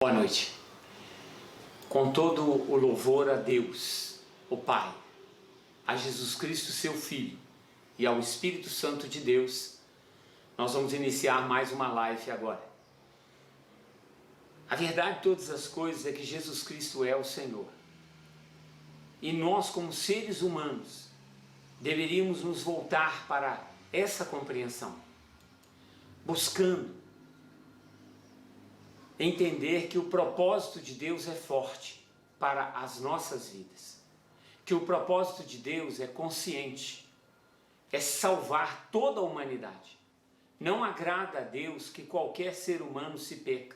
Boa noite. Com todo o louvor a Deus, o Pai, a Jesus Cristo, seu Filho, e ao Espírito Santo de Deus, nós vamos iniciar mais uma live agora. A verdade de todas as coisas é que Jesus Cristo é o Senhor. E nós, como seres humanos, deveríamos nos voltar para essa compreensão, buscando entender que o propósito de Deus é forte para as nossas vidas, que o propósito de Deus é consciente, é salvar toda a humanidade. Não agrada a Deus que qualquer ser humano se perca.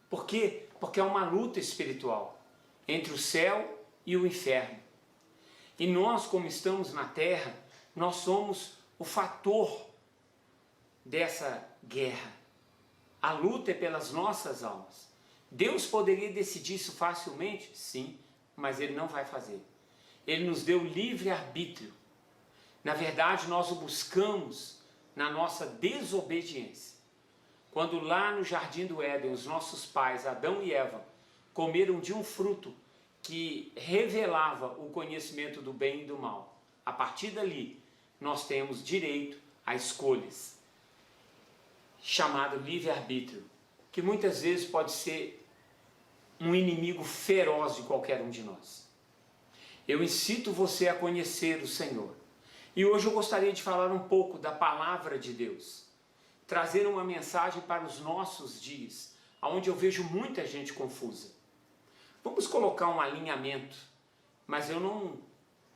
Por quê? Porque é uma luta espiritual entre o céu e o inferno. E nós, como estamos na terra, nós somos o fator dessa guerra. A luta é pelas nossas almas. Deus poderia decidir isso facilmente? Sim, mas Ele não vai fazer. Ele nos deu livre arbítrio. Na verdade, nós o buscamos na nossa desobediência. Quando lá no Jardim do Éden, os nossos pais, Adão e Eva, comeram de um fruto que revelava o conhecimento do bem e do mal. A partir dali, nós temos direito a escolhas, chamado livre-arbítrio, que muitas vezes pode ser um inimigo feroz de qualquer um de nós. Eu incito você a conhecer o Senhor. E hoje eu gostaria de falar um pouco da palavra de Deus, trazer uma mensagem para os nossos dias, onde eu vejo muita gente confusa. Vamos colocar um alinhamento, mas eu não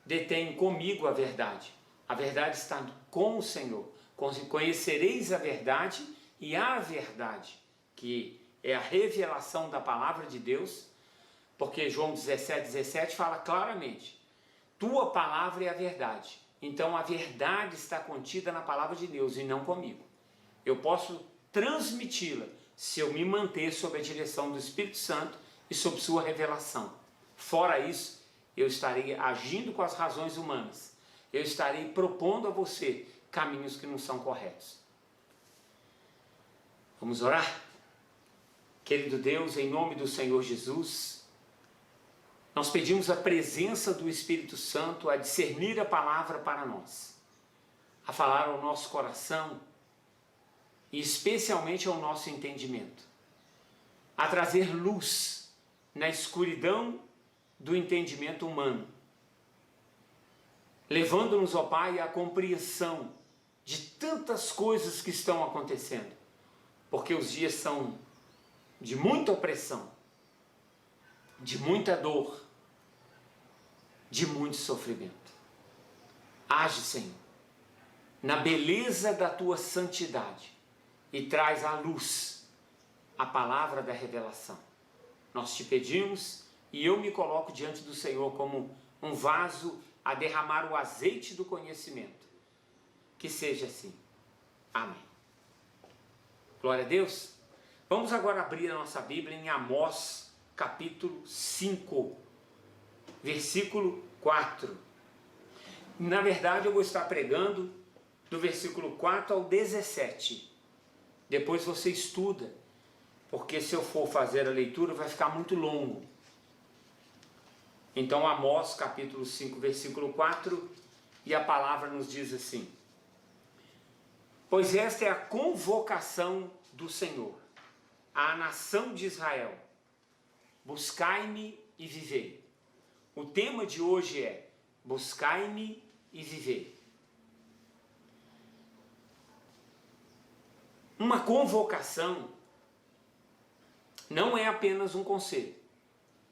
detenho comigo a verdade. A verdade está com o Senhor. Conhecereis a verdade, e a verdade, que é a revelação da palavra de Deus, porque João 17:17 fala claramente: tua palavra é a verdade. Então a verdade está contida na palavra de Deus e não comigo. Eu posso transmiti-la se eu me manter sob a direção do Espírito Santo e sob sua revelação. Fora isso, eu estarei agindo com as razões humanas. Eu estarei propondo a você caminhos que não são corretos. Vamos orar? Querido Deus, em nome do Senhor Jesus, nós pedimos a presença do Espírito Santo a discernir a palavra para nós, a falar ao nosso coração e especialmente ao nosso entendimento, a trazer luz na escuridão do entendimento humano, levando-nos, ó Pai, à compreensão de tantas coisas que estão acontecendo, porque os dias são de muita opressão, de muita dor, de muito sofrimento. Age, Senhor, na beleza da Tua santidade e traz à luz a palavra da revelação. Nós te pedimos e eu me coloco diante do Senhor como um vaso a derramar o azeite do conhecimento. Que seja assim. Amém. Glória a Deus. Vamos agora abrir a nossa Bíblia em Amós, capítulo 5, versículo 4. Na verdade, eu vou estar pregando do versículo 4 ao 17. Depois você estuda, porque se eu for fazer a leitura vai ficar muito longo. Então, Amós, capítulo 5, versículo 4, e a palavra nos diz assim: pois esta é a convocação do Senhor, à nação de Israel. Buscai-me e vivei. O tema de hoje é: buscai-me e vivei. Uma convocação não é apenas um conselho,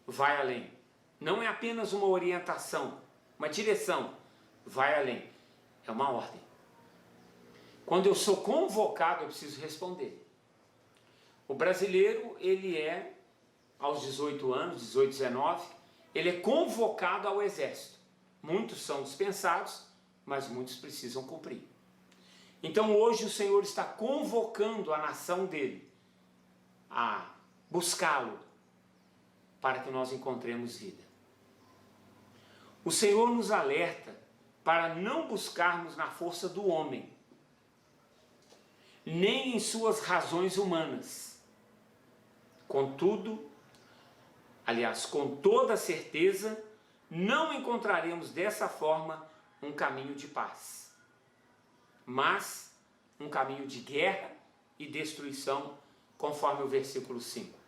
vai além. Não é apenas uma orientação, uma direção, vai além. É uma ordem. Quando eu sou convocado, eu preciso responder. O brasileiro, ele é, aos 18 anos, 18, 19, ele é convocado ao exército. Muitos são dispensados, mas muitos precisam cumprir. Então hoje o Senhor está convocando a nação dele a buscá-lo para que nós encontremos vida. O Senhor nos alerta para não buscarmos na força do homem, nem em suas razões humanas, Contudo, aliás, com toda certeza, não encontraremos dessa forma um caminho de paz, mas um caminho de guerra e destruição, conforme o versículo 5.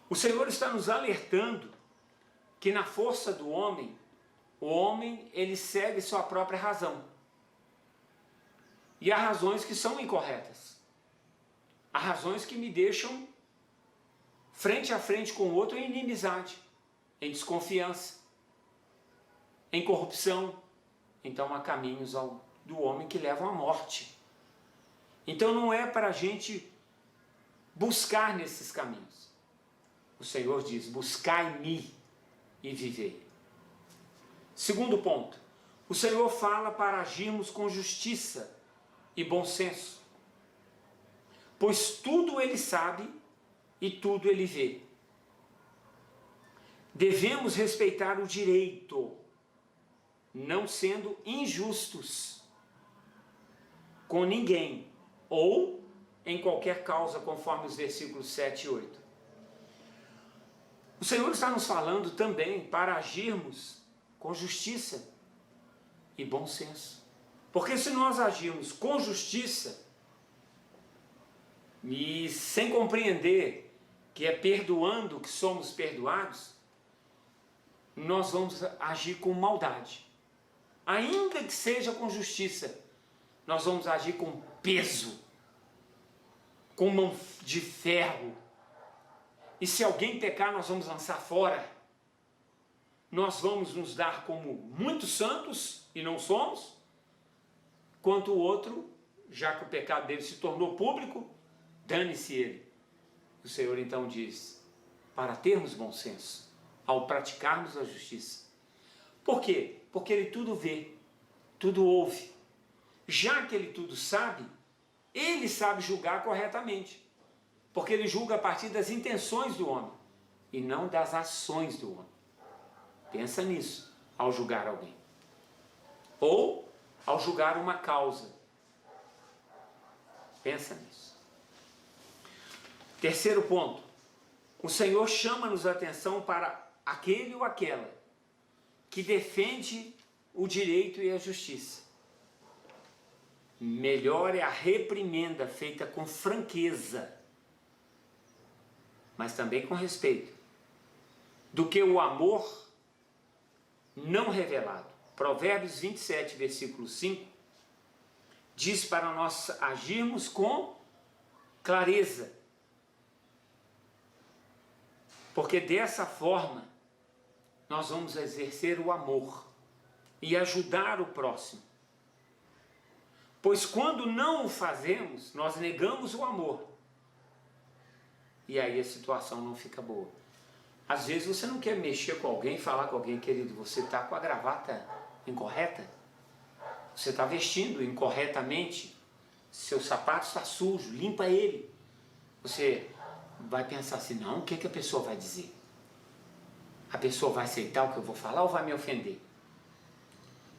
O Senhor está nos alertando que na força do homem, o homem ele segue sua própria razão. E há razões que são incorretas. Há razões que me deixam frente a frente com o outro em inimizade, em desconfiança, em corrupção. Então há caminhos do homem que levam à morte. Então não é para a gente buscar nesses caminhos. O Senhor diz: buscai-me e vivei. Segundo ponto, o Senhor fala para agirmos com justiça e bom senso, pois tudo Ele sabe e tudo Ele vê. Devemos respeitar o direito, não sendo injustos com ninguém, ou em qualquer causa, conforme os versículos 7 e 8. O Senhor está nos falando também para agirmos com justiça e bom senso. Porque se nós agirmos com justiça e sem compreender que é perdoando que somos perdoados, nós vamos agir com maldade. Ainda que seja com justiça, nós vamos agir com peso, com mão de ferro. E se alguém pecar, nós vamos lançar fora. Nós vamos nos dar como muito santos, e não somos, quanto o outro, já que o pecado dele se tornou público, dane-se ele. O Senhor então diz, para termos bom senso, ao praticarmos a justiça. Por quê? Porque Ele tudo vê, tudo ouve. Já que Ele tudo sabe, Ele sabe julgar corretamente. Porque Ele julga a partir das intenções do homem, e não das ações do homem. Pensa nisso, ao julgar alguém. Ou ao julgar uma causa. Pensa nisso. Terceiro ponto. O Senhor chama-nos a atenção para aquele ou aquela que defende o direito e a justiça. Melhor é a reprimenda feita com franqueza, mas também com respeito, do que o amor não revelado. Provérbios 27, versículo 5, diz para nós agirmos com clareza, porque dessa forma nós vamos exercer o amor e ajudar o próximo. Pois quando não o fazemos, nós negamos o amor. E aí a situação não fica boa. Às vezes você não quer mexer com alguém, falar com alguém, querido, você está com a gravata incorreta, você está vestindo incorretamente, seu sapato está sujo, limpa ele. Você vai pensar assim, não, o que a pessoa vai dizer? A pessoa vai aceitar o que eu vou falar ou vai me ofender?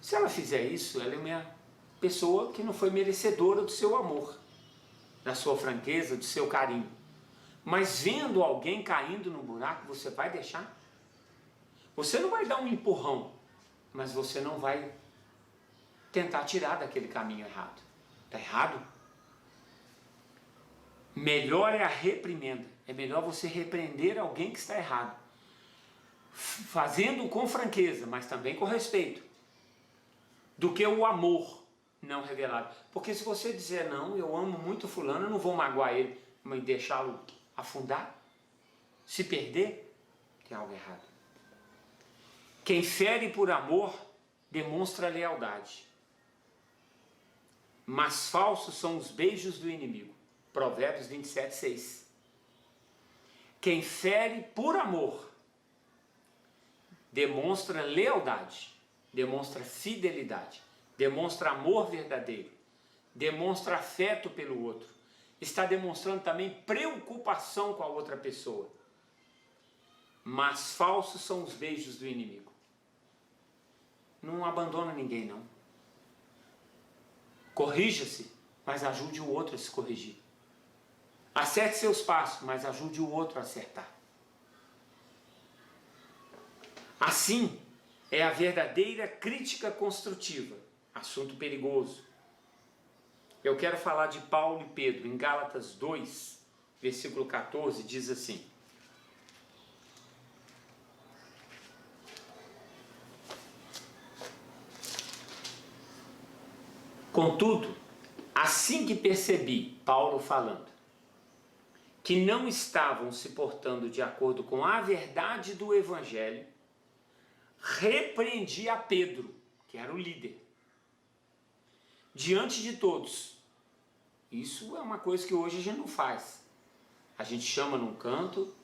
Se ela fizer isso, ela é uma pessoa que não foi merecedora do seu amor, da sua franqueza, do seu carinho. Mas vendo alguém caindo no buraco, você vai deixar? Você não vai dar um empurrão, mas você não vai tentar tirar daquele caminho errado. Está errado? Melhor é a reprimenda. É melhor você repreender alguém que está errado, fazendo com franqueza, mas também com respeito, do que o amor não revelado. Porque se você dizer, não, eu amo muito fulano, eu não vou magoar ele, mas deixá-lo afundar, se perder, tem algo errado. Quem fere por amor demonstra lealdade, mas falsos são os beijos do inimigo. Provérbios 27, 6. Quem fere por amor demonstra lealdade, demonstra fidelidade, demonstra amor verdadeiro, demonstra afeto pelo outro, está demonstrando também preocupação com a outra pessoa. Mas falsos são os beijos do inimigo. Não abandona ninguém, não. Corrija-se, mas ajude o outro a se corrigir. Acerte seus passos, mas ajude o outro a acertar. Assim é a verdadeira crítica construtiva, assunto perigoso. Eu quero falar de Paulo e Pedro, em Gálatas 2, versículo 14, diz assim: contudo, assim que percebi, Paulo falando, que não estavam se portando de acordo com a verdade do Evangelho, repreendi a Pedro, que era o líder, diante de todos. Isso é uma coisa que hoje a gente não faz. A gente chama num canto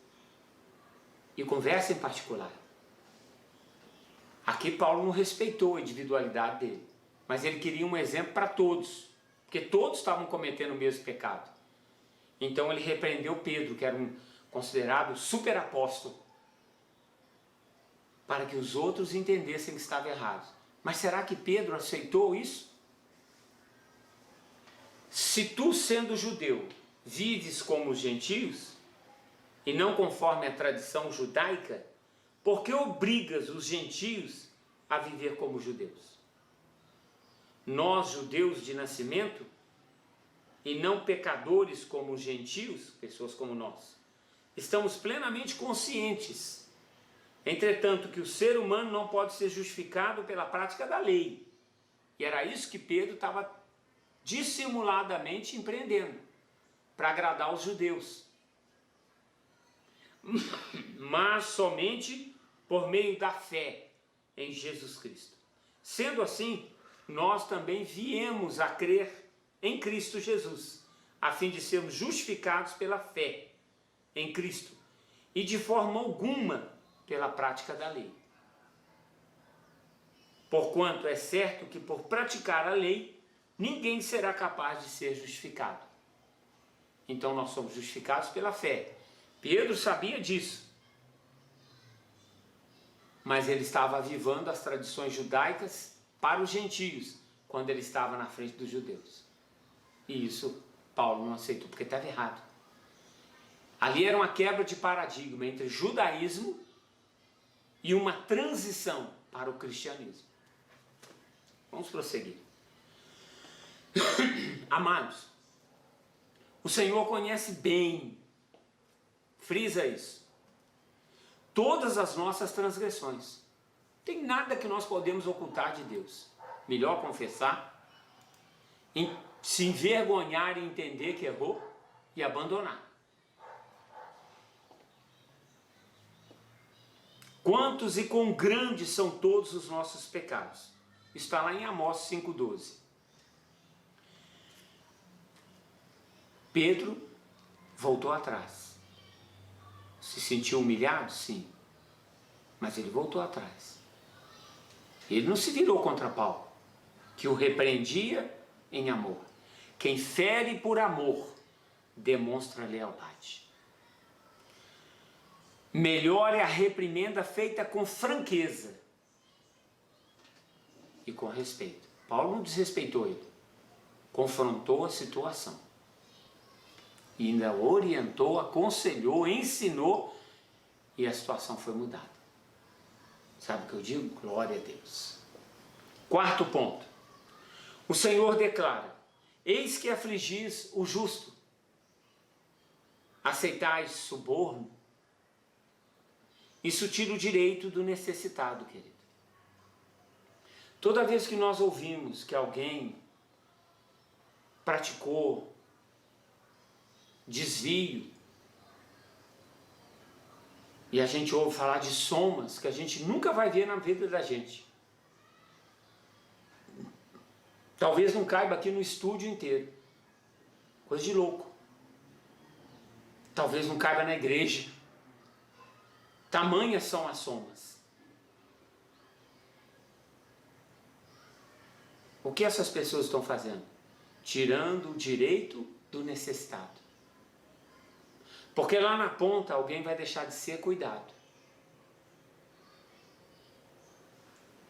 e conversa em particular. Aqui Paulo não respeitou a individualidade dele, mas ele queria um exemplo para todos, porque todos estavam cometendo o mesmo pecado. Então ele repreendeu Pedro, que era um considerado super apóstolo, para que os outros entendessem que estava errado. Mas será que Pedro aceitou isso? Se tu, sendo judeu, vives como os gentios, e não conforme a tradição judaica, por que obrigas os gentios a viver como judeus? Nós, judeus de nascimento, e não pecadores como os gentios, pessoas como nós, estamos plenamente conscientes, entretanto, que o ser humano não pode ser justificado pela prática da lei. E era isso que Pedro estava dissimuladamente empreendendo, para agradar os judeus. Mas somente por meio da fé em Jesus Cristo. Sendo assim, nós também viemos a crer em Cristo Jesus, a fim de sermos justificados pela fé em Cristo, e de forma alguma pela prática da lei. Porquanto é certo que por praticar a lei, ninguém será capaz de ser justificado. Então nós somos justificados pela fé. Pedro sabia disso, mas ele estava avivando as tradições judaicas para os gentios, quando ele estava na frente dos judeus. E isso Paulo não aceitou, porque estava errado. Ali era uma quebra de paradigma entre judaísmo e uma transição para o cristianismo. Vamos prosseguir. Amados, o Senhor conhece bem, frisa isso, todas as nossas transgressões. Não tem nada que nós podemos ocultar de Deus. Melhor confessar, se envergonhar e entender que errou e abandonar. Quantos e quão grandes são todos os nossos pecados? Está lá em Amós 5,12. Pedro voltou atrás. Se sentiu humilhado? Sim. Mas ele voltou atrás. Ele não se virou contra Paulo, que o repreendia em amor. Quem fere por amor demonstra lealdade. Melhor é a reprimenda feita com franqueza e com respeito. Paulo não desrespeitou ele, confrontou a situação e ainda orientou, aconselhou, ensinou, e a situação foi mudada. Sabe o que eu digo? Glória a Deus. Quarto ponto. O Senhor declara: eis que afligis o justo, aceitais suborno. Isso tira o direito do necessitado, querido. Toda vez que nós ouvimos que alguém praticou desvio, e a gente ouve falar de somas que a gente nunca vai ver na vida da gente. Talvez não caiba aqui no estúdio inteiro. Coisa de louco. Talvez não caiba na igreja. Tamanhas são as somas. O que essas pessoas estão fazendo? Tirando o direito do necessitado. Porque lá na ponta alguém vai deixar de ser cuidado.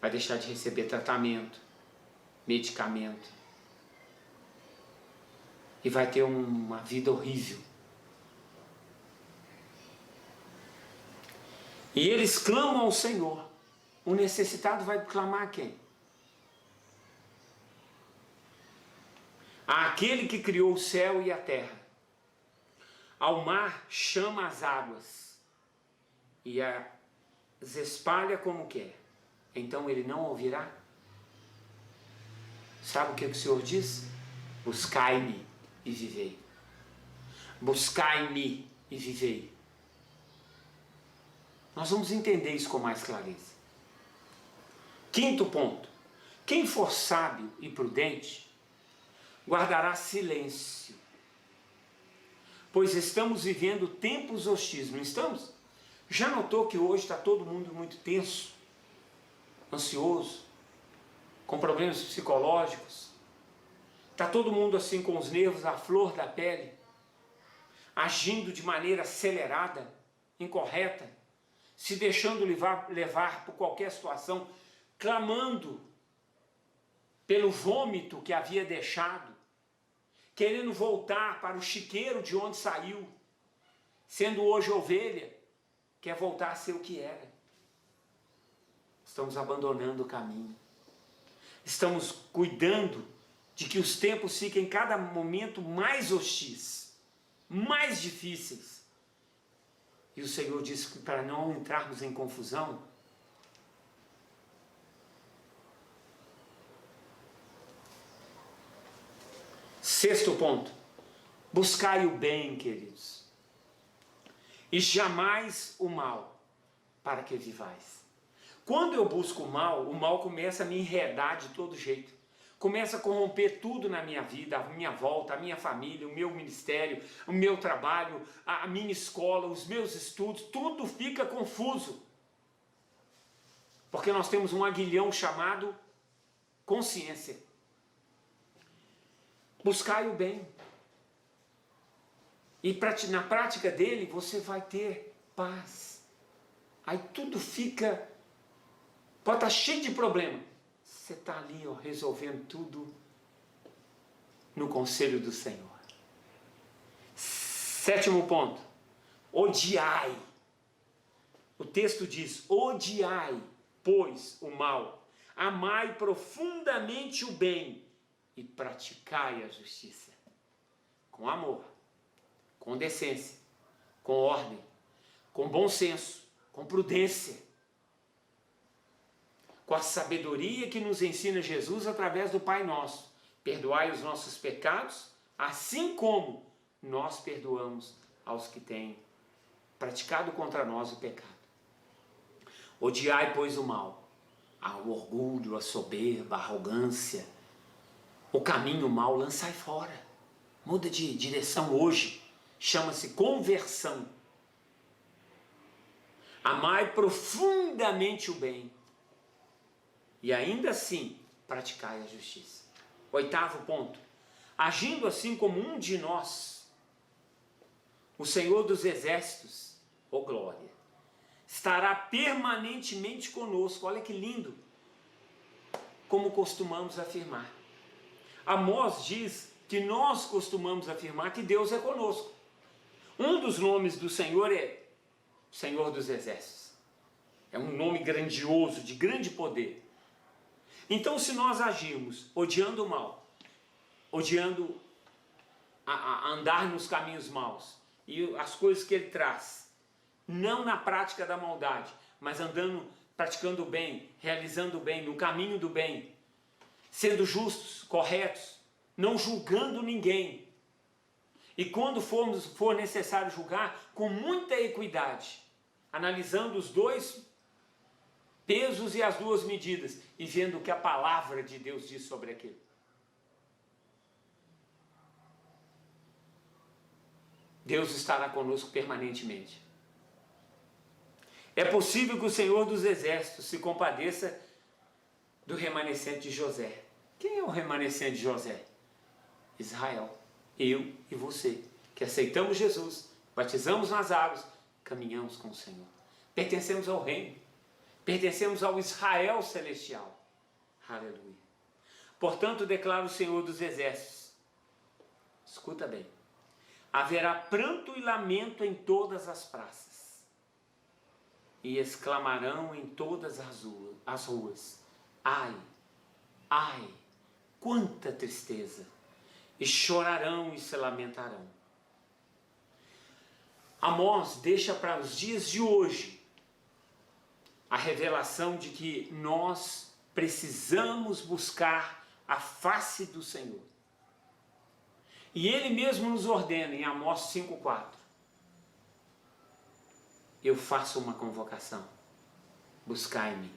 Vai deixar de receber tratamento, medicamento. E vai ter uma vida horrível, E eles clamam ao Senhor. O necessitado vai clamar a quem? Àquele que criou o céu e a terra. Ao mar chama as águas e as espalha como quer. Então ele não ouvirá? Sabe o que o Senhor diz? Buscai-me e vivei. Buscai-me e vivei. Nós vamos entender isso com mais clareza. Quinto ponto. Quem for sábio e prudente, guardará silêncio. Pois estamos vivendo tempos hostis, não estamos? Já notou que hoje está todo mundo muito tenso, ansioso, com problemas psicológicos? Está todo mundo assim com os nervos à flor da pele, agindo de maneira acelerada, incorreta, se deixando levar por qualquer situação, clamando pelo vômito que havia deixado, querendo voltar para o chiqueiro de onde saiu, sendo hoje ovelha, quer voltar a ser o que era. Estamos abandonando o caminho. Estamos cuidando de que os tempos fiquem cada momento mais hostis, mais difíceis. E o Senhor disse que para não entrarmos em confusão, sexto ponto, buscai o bem, queridos, e jamais o mal, para que vivais. Quando eu busco o mal começa a me enredar de todo jeito, começa a corromper tudo na minha vida, a minha volta, a minha família, o meu ministério, o meu trabalho, a minha escola, os meus estudos, tudo fica confuso, porque nós temos um aguilhão chamado consciência. Buscai o bem. E na prática dele você vai ter paz. Aí tudo fica... Pode estar cheio de problema. Você está ali, ó, resolvendo tudo no conselho do Senhor. Sétimo ponto. Odiai. O texto diz, odiai, pois, o mal. Amai profundamente o bem e praticai a justiça. Com amor, com decência, com ordem, com bom senso, com prudência, com a sabedoria que nos ensina Jesus através do Pai Nosso. Perdoai os nossos pecados, assim como nós perdoamos aos que têm praticado contra nós o pecado. Odiai, pois, o mal, o orgulho, a soberba, a arrogância, o caminho mau, lançai fora. Muda de direção hoje. Chama-se conversão. Amai profundamente o bem. E ainda assim, praticai a justiça. Oitavo ponto. Agindo assim como um de nós, o Senhor dos Exércitos, ó glória, estará permanentemente conosco. Olha que lindo. Como costumamos afirmar. Amós diz que nós costumamos afirmar que Deus é conosco. Um dos nomes do Senhor é Senhor dos Exércitos. É um nome grandioso, de grande poder. Então, se nós agirmos odiando o mal, odiando a andar nos caminhos maus e as coisas que ele traz, não na prática da maldade, mas andando, praticando o bem, realizando o bem, no caminho do bem, sendo justos, corretos, não julgando ninguém. E quando for necessário julgar, com muita equidade, analisando os dois pesos e as duas medidas, e vendo o que a palavra de Deus diz sobre aquilo. Deus estará conosco permanentemente. É possível que o Senhor dos Exércitos se compadeça do remanescente de José. Quem é o remanescente de José? Israel. Eu e você, que aceitamos Jesus, batizamos nas águas, caminhamos com o Senhor. Pertencemos ao reino. Pertencemos ao Israel celestial. Aleluia. Portanto, declara o Senhor dos Exércitos. Escuta bem. Haverá pranto e lamento em todas as praças. e exclamarão em todas as ruas: ai, ai, quanta tristeza! E chorarão e se lamentarão. Amós deixa para os dias de hoje a revelação de que nós precisamos buscar a face do Senhor. E Ele mesmo nos ordena em Amós 5,4: eu faço uma convocação, buscai-me.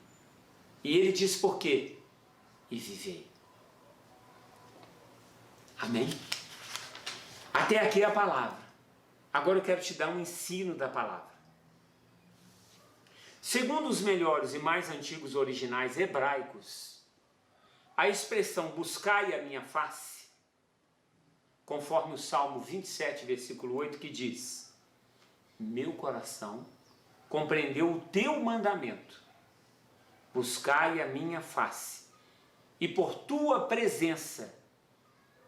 E Ele diz por quê? E vivei. Amém? Até aqui a palavra. Agora eu quero te dar um ensino da palavra. Segundo os melhores e mais antigos originais hebraicos, a expressão buscai a minha face, conforme o Salmo 27, versículo 8, que diz: meu coração compreendeu o teu mandamento, buscai a minha face, e por tua presença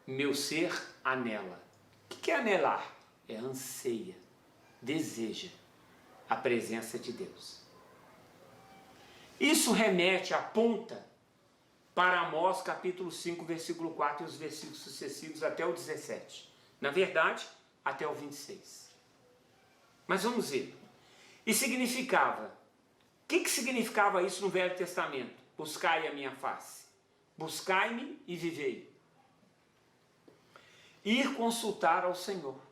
meu ser anela. O que é anelar? É anseia, deseja a presença de Deus. Isso remete, aponta para Amós capítulo 5, versículo 4 e os versículos sucessivos até o 17. Na verdade, até o 26. Mas vamos ver. E significava, o que significava isso no Velho Testamento? Buscai a minha face, buscai-me e vivei. Ir consultar ao Senhor.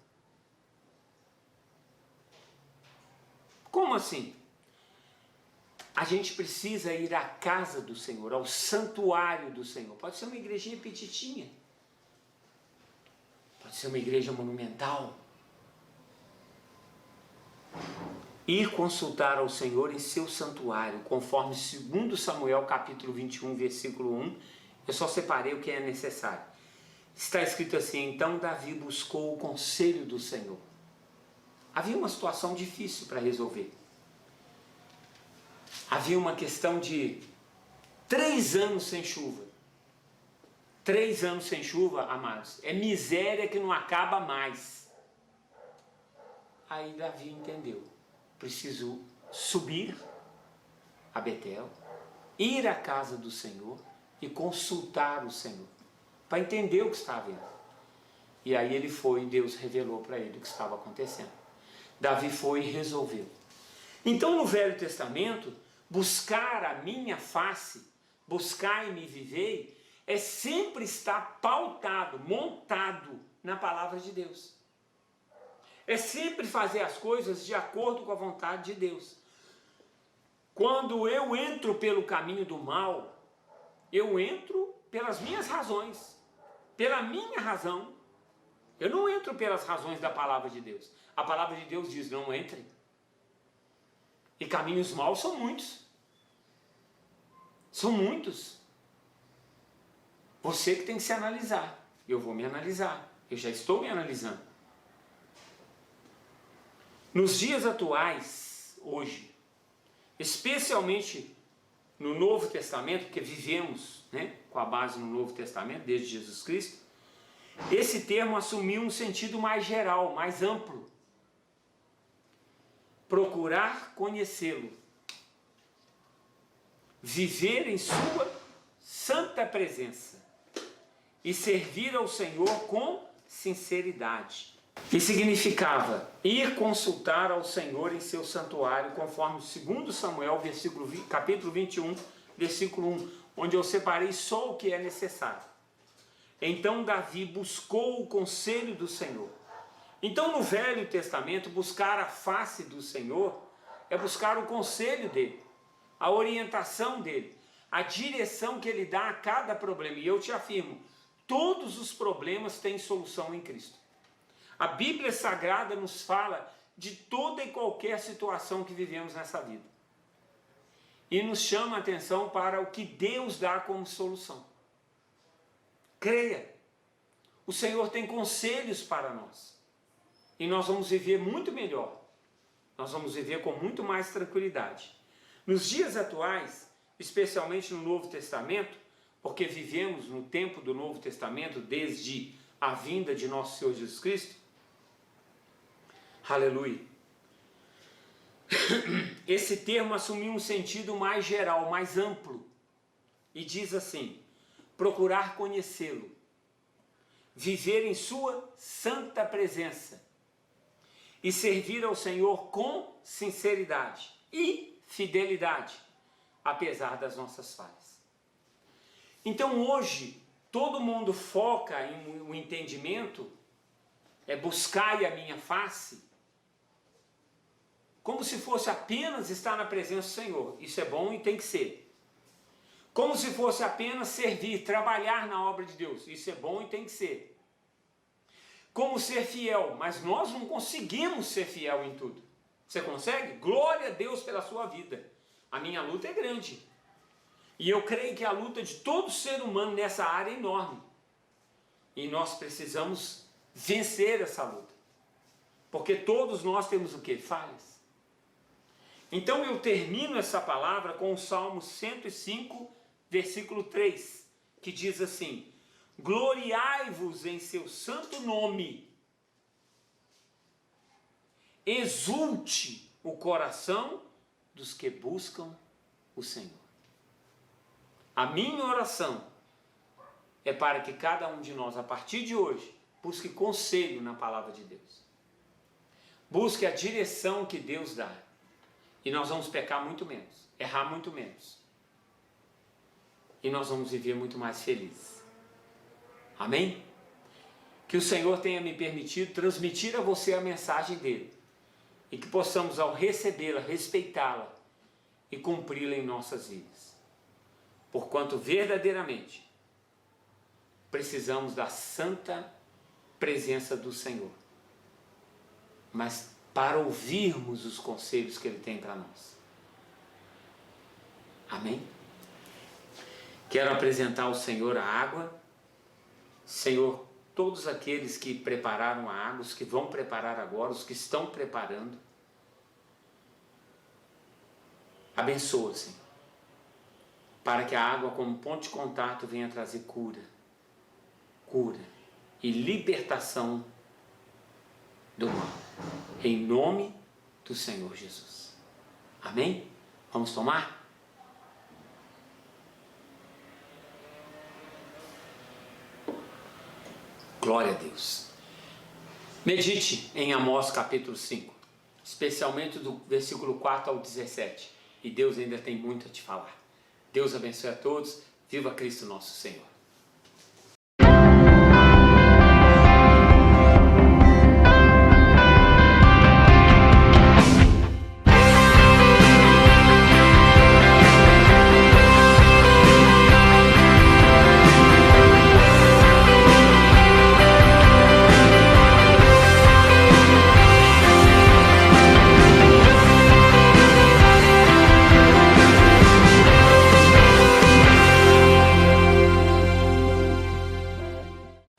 Como assim? A gente precisa ir à casa do Senhor, ao santuário do Senhor. Pode ser uma igrejinha petitinha, pode ser uma igreja monumental. Ir consultar ao Senhor em seu santuário, conforme 2 Samuel capítulo 21, versículo 1. Eu só separei o que é necessário. Está escrito assim: então Davi buscou o conselho do Senhor. Havia uma situação difícil para resolver. Havia uma questão de 3 anos sem chuva. 3 anos sem chuva, amados, é miséria que não acaba mais. Aí Davi entendeu: preciso subir a Betel, ir à casa do Senhor e consultar o Senhor, para entender o que estava vendo. E aí ele foi e Deus revelou para ele o que estava acontecendo. Davi foi e resolveu. Então no Velho Testamento, buscar a minha face, buscai-me e vivei, é sempre estar pautado, montado na palavra de Deus. É sempre fazer as coisas de acordo com a vontade de Deus. Quando eu entro pelo caminho do mal, eu entro pelas minhas razões, pela minha razão. Eu não entro pelas razões da palavra de Deus. A palavra de Deus diz: não entre. E caminhos maus são muitos. São muitos. Você que tem que se analisar. Eu vou me analisar. Eu já estou me analisando. Nos dias atuais, hoje, especialmente no Novo Testamento, porque vivemos, com a base no Novo Testamento, desde Jesus Cristo, esse termo assumiu um sentido mais geral, mais amplo. Procurar conhecê-lo, viver em sua santa presença e servir ao Senhor com sinceridade. E significava ir consultar ao Senhor em seu santuário, conforme 2 Samuel, capítulo 21, versículo 1, onde eu separei só o que é necessário. Então Davi buscou o conselho do Senhor. Então no Velho Testamento, buscar a face do Senhor é buscar o conselho dele, a orientação dele, a direção que ele dá a cada problema. E eu te afirmo, todos os problemas têm solução em Cristo. A Bíblia Sagrada nos fala de toda e qualquer situação que vivemos nessa vida. E nos chama a atenção para o que Deus dá como solução. Creia, o Senhor tem conselhos para nós. E nós vamos viver muito melhor. Nós vamos viver com muito mais tranquilidade. Nos dias atuais, especialmente no Novo Testamento, porque vivemos no tempo do Novo Testamento desde a vinda de nosso Senhor Jesus Cristo, aleluia, esse termo assumiu um sentido mais geral, mais amplo, e diz assim: procurar conhecê-lo, viver em sua santa presença e servir ao Senhor com sinceridade e fidelidade, apesar das nossas falhas. Então hoje, todo mundo foca em um entendimento, buscai a minha face, como se fosse apenas estar na presença do Senhor. Isso é bom e tem que ser. Como se fosse apenas servir, trabalhar na obra de Deus. Isso é bom e tem que ser. Como ser fiel, mas nós não conseguimos ser fiel em tudo. Você consegue? Glória a Deus pela sua vida. A minha luta é grande. E eu creio que a luta de todo ser humano nessa área é enorme. E nós precisamos vencer essa luta. Porque todos nós temos o quê? Falhas. Então eu termino essa palavra com o Salmo 105, versículo 3, que diz assim: gloriai-vos em seu santo nome, exulte o coração dos que buscam o Senhor. A minha oração é para que cada um de nós, a partir de hoje, busque conselho na palavra de Deus. Busque a direção que Deus dá. E nós vamos pecar muito menos, errar muito menos. E nós vamos viver muito mais felizes. Amém? Que o Senhor tenha me permitido transmitir a você a mensagem dele. E que possamos, ao recebê-la, respeitá-la e cumpri-la em nossas vidas. Porquanto verdadeiramente precisamos da santa presença do Senhor. Mas para ouvirmos os conselhos que ele tem para nós. Amém? Quero apresentar ao Senhor a água. Senhor, todos aqueles que prepararam a água, os que vão preparar agora, os que estão preparando, abençoa, Senhor, para que a água como ponto de contato venha trazer cura e libertação do mal, em nome do Senhor Jesus. Amém? Vamos tomar? Glória a Deus. Medite em Amós capítulo 5, especialmente do versículo 4 ao 17, e Deus ainda tem muito a te falar. Deus abençoe a todos. Viva Cristo nosso Senhor.